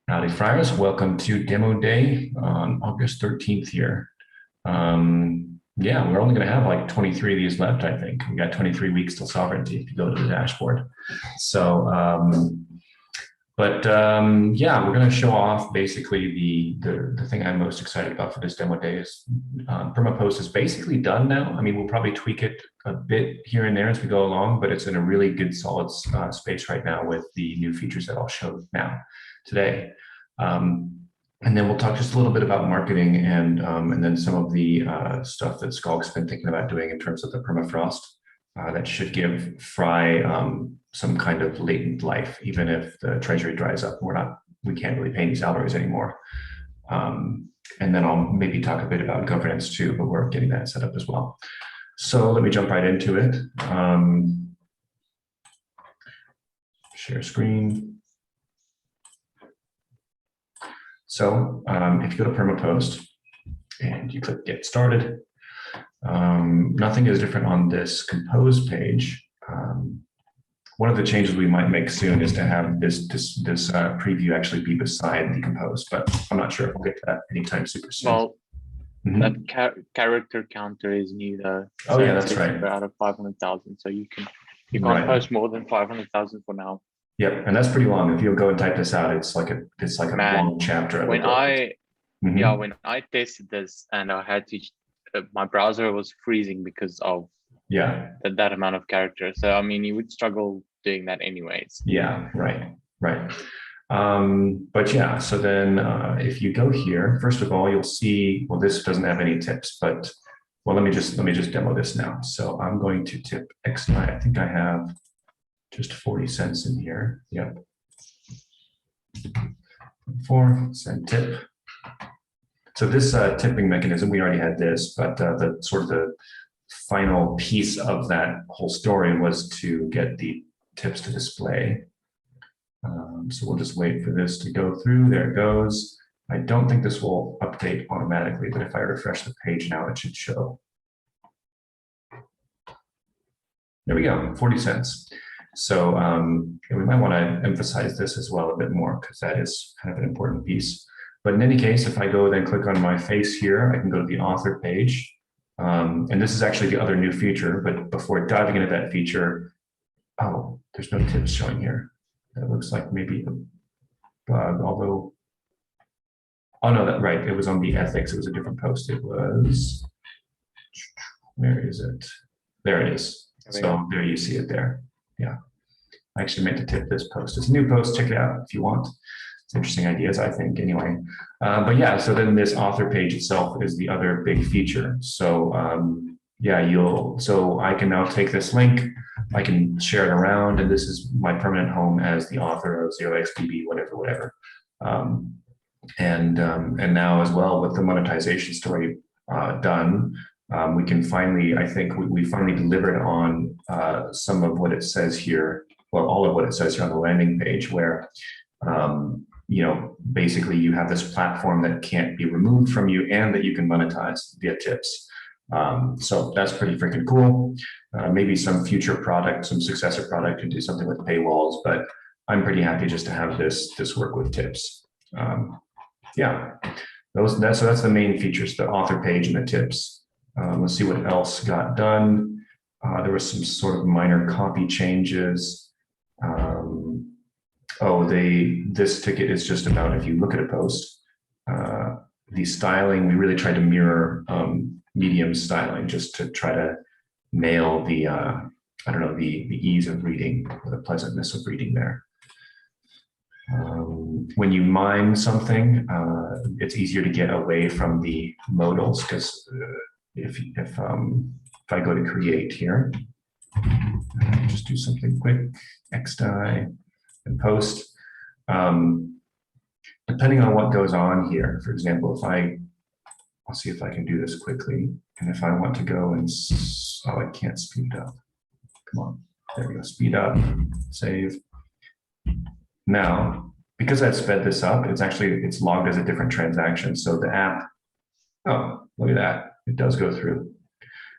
Howdy, Friars. Welcome to Demo Day on August 13th here. Yeah, we're only going to have like 23 of these left, I think. We got 23 weeks till sovereignty if you go to the dashboard. So, yeah, we're going to show off basically the thing I'm most excited about for this demo day is Permapost is basically done now. I mean, we'll probably tweak it a bit here and there as we go along, but it's in a really good solid space right now with the new features that I'll show now today. And then we'll talk just a little bit about marketing and then some of the stuff that Skulk's been thinking about doing in terms of the permafrost that should give Fry some kind of latent life, even if the treasury dries up. We can't really pay any salaries anymore. And then I'll maybe talk a bit about governance too, but we're getting that set up as well. So let me jump right into it. Share screen. So if you go to Permapost and you click Get Started, nothing is different on this Compose page. One of the changes we might make soon is to have this preview actually be beside the Compose, but I'm not sure if we'll get to that anytime super soon. Well, that character counter is new though. Oh so yeah, that's right. Out of 500,000, so you can't Right. post more than 500,000 for now. Yep, and that's pretty long. If you'll go and type this out, it's like a long chapter. When when I tested this and I had to, my browser was freezing because of that amount of characters. So I mean, you would struggle doing that anyways. Yeah, right. But yeah, so then if you go here, first of all, you'll see, well, this doesn't have any tips, but well, let me just demo this now. So I'm going to tip XI. I think I have just 40 cents in here. Yep. 4 cent tip. So this tipping mechanism, we already had this, but the sort of the final piece of that whole story was to get the tips to display. So we'll just wait for this to go through. There it goes. I don't think this will update automatically, but if I refresh the page now, it should show. There we go, 40 cents. So we might want to emphasize this as well a bit more because that is kind of an important piece. But in any case, if I go then click on my face here, I can go to the author page. And this is actually the other new feature, but before diving into that feature, oh, there's no tips showing here. That looks like maybe a bug, although, oh no, that's right. It was on the ethics. It was a different post. It was, where is it? There it is. So there you see it there. Yeah. I actually meant to tip this post. It's a new post. Check it out if you want. It's interesting ideas, I think, anyway. But yeah, so then this author page itself is the other big feature. So yeah, so I can now take this link, I can share it around, and this is my permanent home as the author of 0xBB, whatever. And now as well with the monetization story done, we can finally, I think we finally delivered on some of what it says here, well, all of what it says here on the landing page, where you know, basically you have this platform that can't be removed from you and that you can monetize via tips. So that's pretty freaking cool. Maybe some future product, some successor product can do something with paywalls, but I'm pretty happy just to have this work with tips. Yeah, so that's the main features, the author page and the tips. Let's see what else got done. There was some sort of minor copy changes. This ticket is just about if you look at a post, the styling, we really tried to mirror Medium styling just to try to nail the, I don't know, the ease of reading or the pleasantness of reading there. When you mime something, it's easier to get away from the modals because if I go to create here, just do something quick, xDie and post. Depending on what goes on here, for example, I'll see if I can do this quickly. And if I want to go and, oh, I can't speed it up. Come on, there we go, speed up, save. Now, because I've sped this up, it's logged as a different transaction. So the app, oh, look at that, it does go through.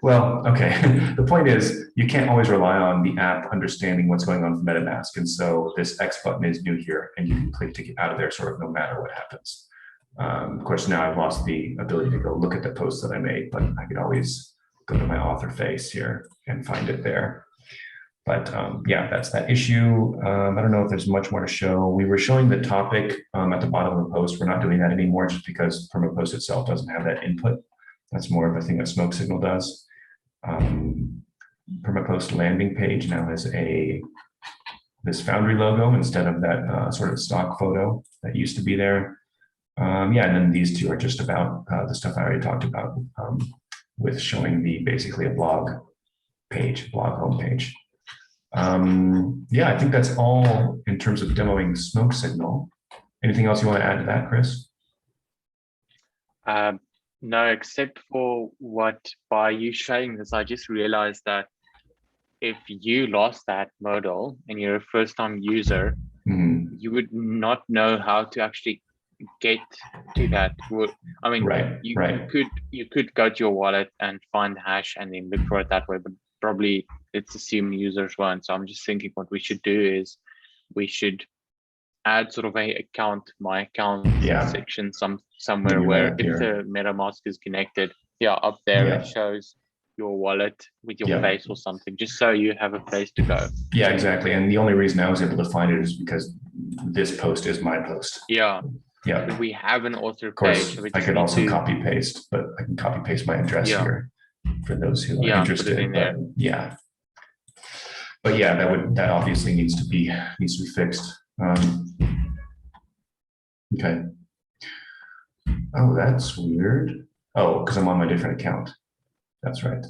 Well, okay. The point is, you can't always rely on the app understanding what's going on with MetaMask. And so this X button is new here, and you can click to get out of there sort of no matter what happens. Of course, now I've lost the ability to go look at the post that I made, but I could always go to my author face here and find it there. But yeah, that's that issue. I don't know if there's much more to show. We were showing the topic at the bottom of the post. We're not doing that anymore just because Permapost itself doesn't have that input. That's more of a thing that Smoke Signal does. Permapost landing page now has this Foundry logo instead of that sort of stock photo that used to be there. Yeah, and then these two are just about the stuff I already talked about with showing basically a blog page, blog homepage. Yeah, I think that's all in terms of demoing Smoke Signal. Anything else you want to add to that, Chris? No, except for what by you showing this, I just realized that if you lost that modal and you're a first-time user, you would not know how to actually get to that. I mean, you could go to your wallet and find the hash and then look for it that way, but probably it's assumed users won't. So I'm just thinking what we should do is we should add sort of my account section somewhere where if the MetaMask is connected, up there it shows your wallet with your face or something, just so you have a place to go. Yeah, exactly. And the only reason I was able to find it is because this post is my post. Yeah. Yeah. We have an author page. So I could also copy paste, but I can copy paste my address here for those who are interested. But yeah, that obviously needs to be fixed. Okay. Oh, that's weird. Oh, because I'm on my different account. That's right.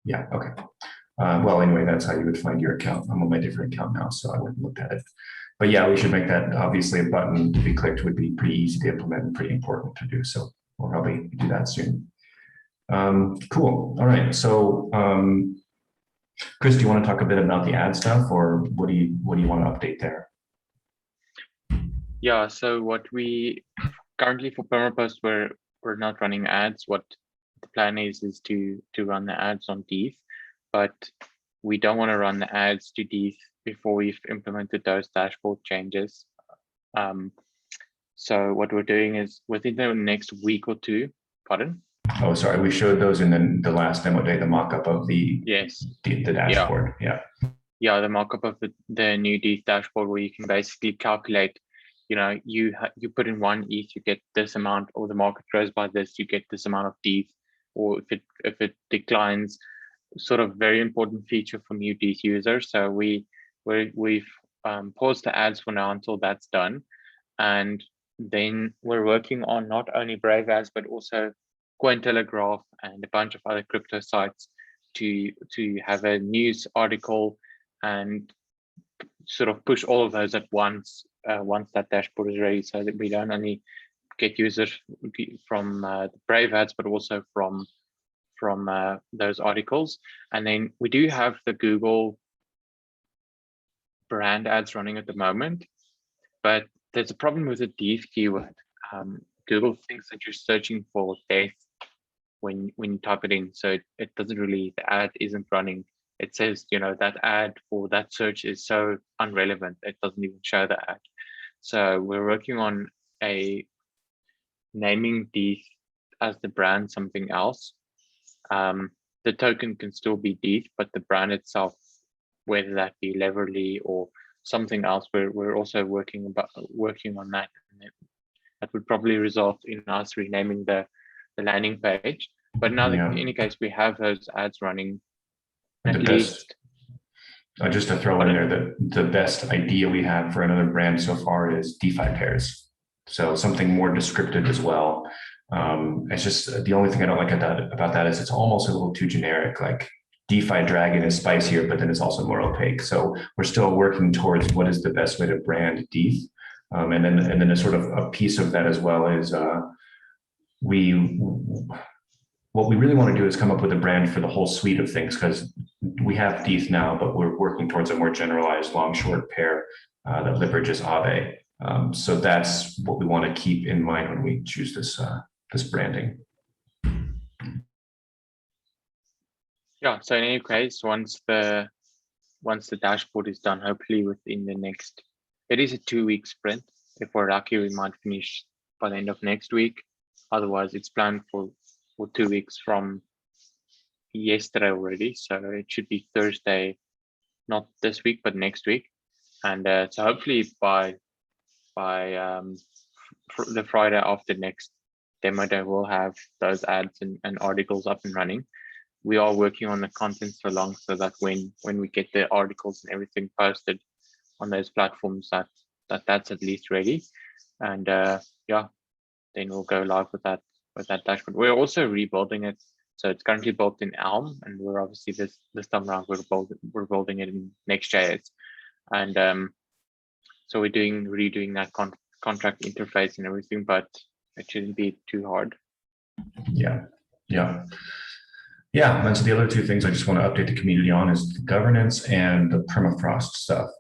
Yeah, okay. Well, anyway, that's how you would find your account. I'm on my different account now, so I wouldn't look at it. But yeah, we should make that obviously a button to be clicked would be pretty easy to implement and pretty important to do. So we'll probably do that soon. Cool. All right. So Chris, do you want to talk a bit about the ad stuff, or what do you want to update there? Yeah. So what we currently for Permapost, we're not running ads. What the plan is to run the ads on Deeth, but we don't want to run the ads to Deeth before we've implemented those dashboard changes. So what we're doing is within the next week or two, pardon? Oh, sorry. We showed those in the last demo day, the mock-up of the dashboard. Yeah, the mock-up of the new Deeth dashboard, where you can basically calculate, you put in 1 ETH, you get this amount, or the market grows by this, you get this amount of Deeth, or if it declines, sort of very important feature for new Deeth users. So we've paused the ads for now until that's done. And then we're working on not only Brave ads, but also Cointelegraph and a bunch of other crypto sites to have a news article and sort of push all of those at once that dashboard is ready, so that we don't only get users from the Brave ads, but also from those articles. And then we do have the Google brand ads running at the moment, but there's a problem with the Deeth keyword. Google thinks that you're searching for death when you type it in, so it doesn't really, the ad isn't running. It says, that ad for that search is so irrelevant, it doesn't even show the ad. So we're working on naming Deeth as the brand something else. The token can still be Deeth, but the brand itself, whether that be Leverly or something else, we're also working on that. And that would probably result in us renaming the landing page. But now, in any case, we have those ads running. At least. Just to throw in there, the best idea we have for another brand so far is DeFi pairs. So something more descriptive as well. It's just the only thing I don't like about that is it's almost a little too generic. Like DeFi Dragon is spicier, but then it's also more opaque. So we're still working towards what is the best way to brand Deeth. And then a sort of a piece of that as well is what we really want to do is come up with a brand for the whole suite of things, because we have Deeth now, but we're working towards a more generalized long short pair that leverages Aave. So that's what we want to keep in mind when we choose this branding. Yeah, so in any case, once the dashboard is done, hopefully within the next, it is a 2-week sprint. If we're lucky, we might finish by the end of next week. Otherwise, it's planned for 2 weeks from yesterday already. So it should be Thursday, not this week, but next week. And so hopefully by the Friday after next demo day, we'll have those ads and articles up and running. We are working on the content so long so that when we get the articles and everything posted on those platforms, that's at least ready. And yeah, then we'll go live with that dashboard. We're also rebuilding it. So it's currently built in Elm, and we're obviously this time around we're building it in Next.js. And so we're redoing that contract interface and everything, but it shouldn't be too hard. Yeah. And so the other two things I just want to update the community on is the governance and the permafrost stuff.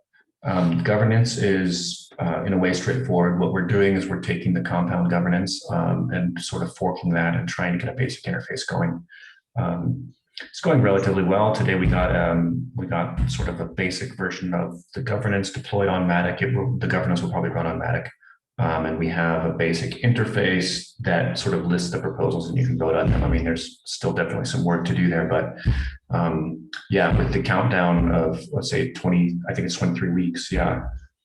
Governance is in a way straightforward. What we're doing is we're taking the compound governance and sort of forking that and trying to get a basic interface going. It's going relatively well. Today we got sort of a basic version of the governance deployed on Matic. The governance will probably run on Matic. And we have a basic interface that sort of lists the proposals and you can vote on them. I mean, there's still definitely some work to do there, but yeah, with the countdown of, let's say 23 weeks. Yeah,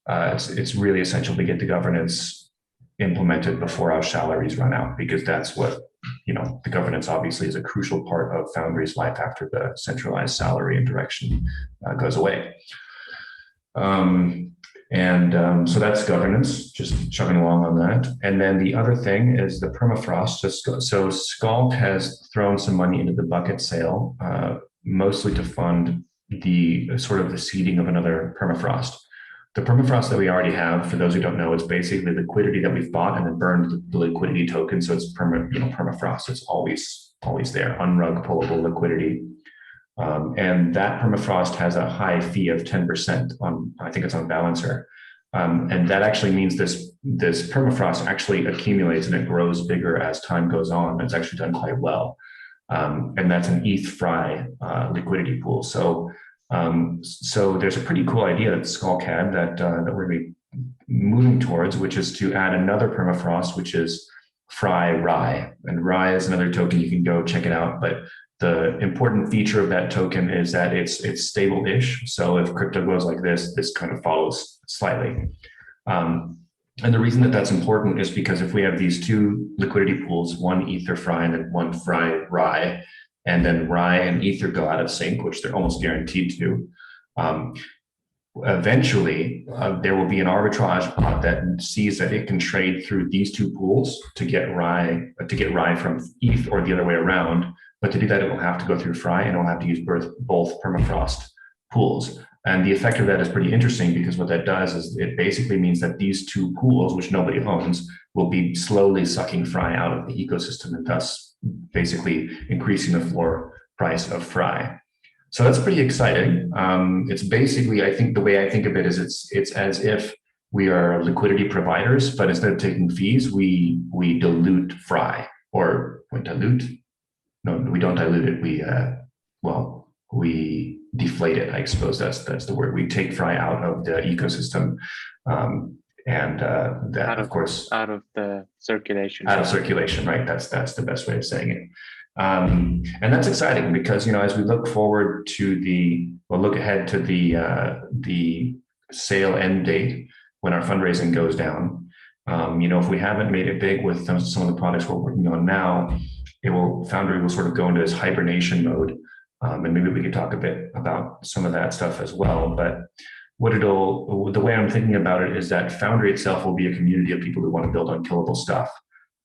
it's really essential to get the governance implemented before our salaries run out, because that's what, the governance obviously is a crucial part of Foundry's life after the centralized salary and direction goes away. So that's governance, just chugging along on that. And then the other thing is the permafrost. So Scald has thrown some money into the bucket sale, mostly to fund the sort of the seeding of another permafrost. The permafrost that we already have, for those who don't know, is basically liquidity that we've bought and then burned the liquidity token. So it's permafrost. It's always there, unrug pullable liquidity. And that permafrost has a high fee of 10% on, I think it's on Balancer. And that actually means this permafrost actually accumulates and it grows bigger as time goes on. It's actually done quite well. And that's an ETH Fry liquidity pool. So there's a pretty cool idea that Skull had that we're going to be moving towards, which is to add another permafrost, which is Fry Rye. And Rye is another token. You can go check it out. But the important feature of that token is that it's stable-ish. So if crypto goes like this kind of follows slightly. And the reason that that's important is because if we have these two liquidity pools, one Ether Fry and then one Fry Rye, and then Rye and Ether go out of sync, which they're almost guaranteed to, eventually there will be an arbitrage bot that sees that it can trade through these two pools to get Rye from ETH or the other way around. But to do that, it will have to go through Fry and it will have to use both permafrost pools. And the effect of that is pretty interesting, because what that does is it basically means that these two pools, which nobody owns, will be slowly sucking Fry out of the ecosystem and thus basically increasing the floor price of Fry. So that's pretty exciting. It's basically, I think the way I think of it is it's as if we are liquidity providers, but instead of taking fees, we dilute Fry, or dilute. No, we don't dilute it. We deflate it. I suppose that's the word. We take Fry out of the ecosystem, and that, of course, out of the circulation. Out of circulation, right? That's the best way of saying it. And that's exciting because, as we look forward to look ahead to the sale end date when our fundraising goes down. If we haven't made it big with some of the products we're working on now, Foundry will sort of go into this hibernation mode. And maybe we could talk a bit about some of that stuff as well. But the way I'm thinking about it is that Foundry itself will be a community of people who want to build unkillable stuff.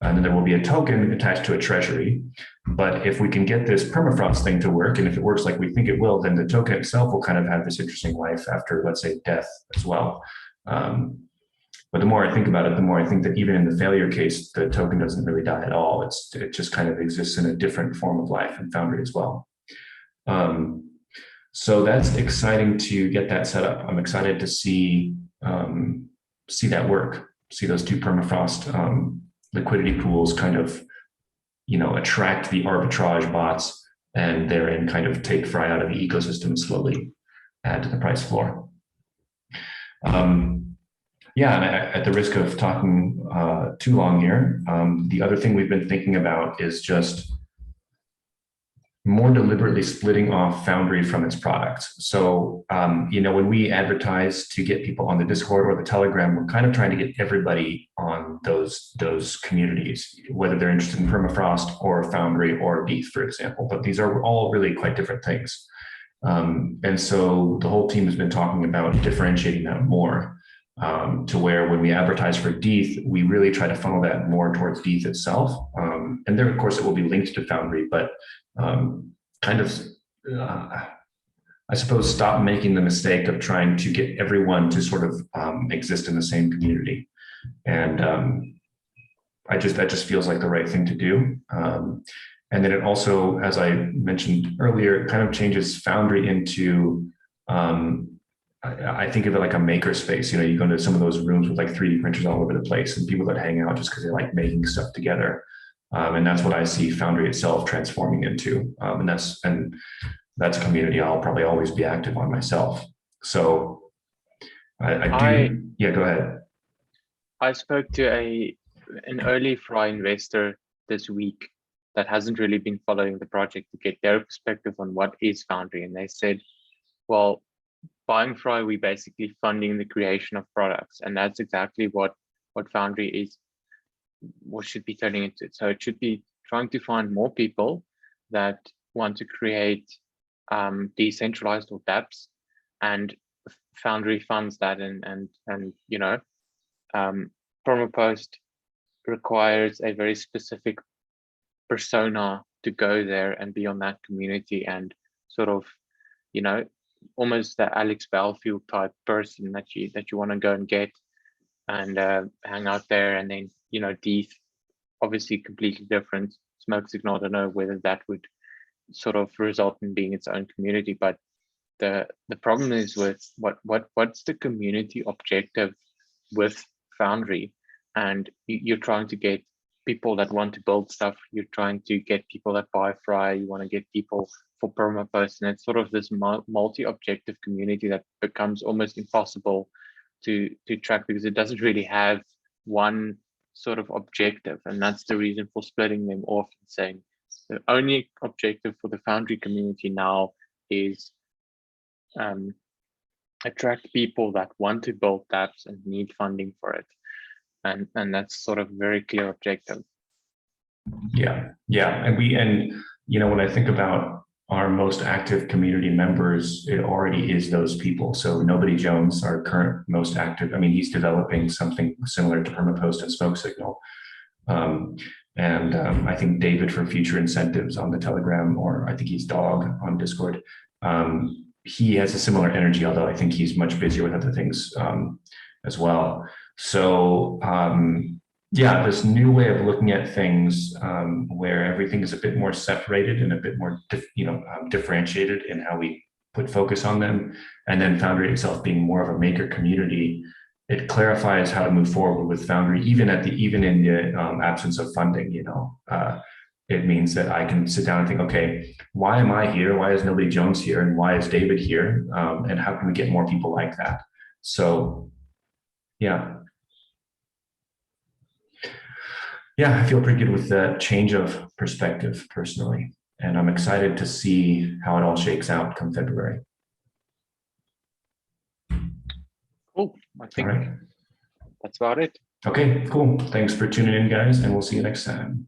And then there will be a token attached to a treasury. But if we can get this permafrost thing to work, and if it works like we think it will, then the token itself will kind of have this interesting life after, let's say, death as well. But the more I think about it, the more I think that even in the failure case, the token doesn't really die at all. It just kind of exists in a different form of life in Foundry as well. So that's exciting to get that set up. I'm excited to see see that work, see those two permafrost liquidity pools kind of, attract the arbitrage bots and therein kind of take Fry out of the ecosystem and slowly add to the price floor. Yeah, and at the risk of talking too long here, the other thing we've been thinking about is just more deliberately splitting off Foundry from its products. So, when we advertise to get people on the Discord or the Telegram, we're kind of trying to get everybody on those communities, whether they're interested in permafrost or Foundry or ETH, for example. But these are all really quite different things. And so the whole team has been talking about differentiating that more to where when we advertise for ETH, we really try to funnel that more towards ETH itself. And there, of course, it will be linked to Foundry, but I suppose, stop making the mistake of trying to get everyone to sort of exist in the same community. And that just feels like the right thing to do. And then it also, as I mentioned earlier, kind of changes Foundry into, I think of it like a maker space. You go into some of those rooms with like 3D printers all over the place and people that hang out just because they like making stuff together. And that's what I see Foundry itself transforming into. And that's a community I'll probably always be active on myself. So yeah, go ahead. I spoke to an early Fry investor this week that hasn't really been following the project to get their perspective on what is Foundry. And they said, well, buying Fry, we basically funding the creation of products. And that's exactly what Foundry is, what should be turning into. So it should be trying to find more people that want to create decentralized or dApps, and Foundry funds that. And Permapost requires a very specific persona to go there and be on that community and sort of, almost the Alex Belfield type person that you want to go and get and hang out there. And then, ETH, obviously completely different. Smoke Signal, I don't know whether that would sort of result in being its own community, but the problem is with what's the community objective with Foundry? And you're trying to get people that want to build stuff, you're trying to get people that buy Fry, you want to get people for permapost, and it's sort of this multi-objective community that becomes almost impossible to track because it doesn't really have one sort of objective. And that's the reason for splitting them off and saying the only objective for the Foundry community now is attract people that want to build dApps and need funding for it. And that's sort of a very clear objective. Yeah. And when I think about our most active community members, it already is those people. So Nobody Jones, our current most active, he's developing something similar to Permapost and Smoke Signal. I think David from Future Incentives on the Telegram, or I think he's Dog on Discord. He has a similar energy, although I think he's much busier with other things as well. So yeah, this new way of looking at things where everything is a bit more separated and a bit more differentiated in how we put focus on them, and then Foundry itself being more of a maker community, it clarifies how to move forward with Foundry, even in the absence of funding. It means that I can sit down and think, okay, why am I here? Why is Nobody Jones here? And why is David here? And how can we get more people like that? So, yeah. Yeah, I feel pretty good with the change of perspective personally. And I'm excited to see how it all shakes out come February. Cool. I think that's about it. Okay, cool. Thanks for tuning in, guys, and we'll see you next time.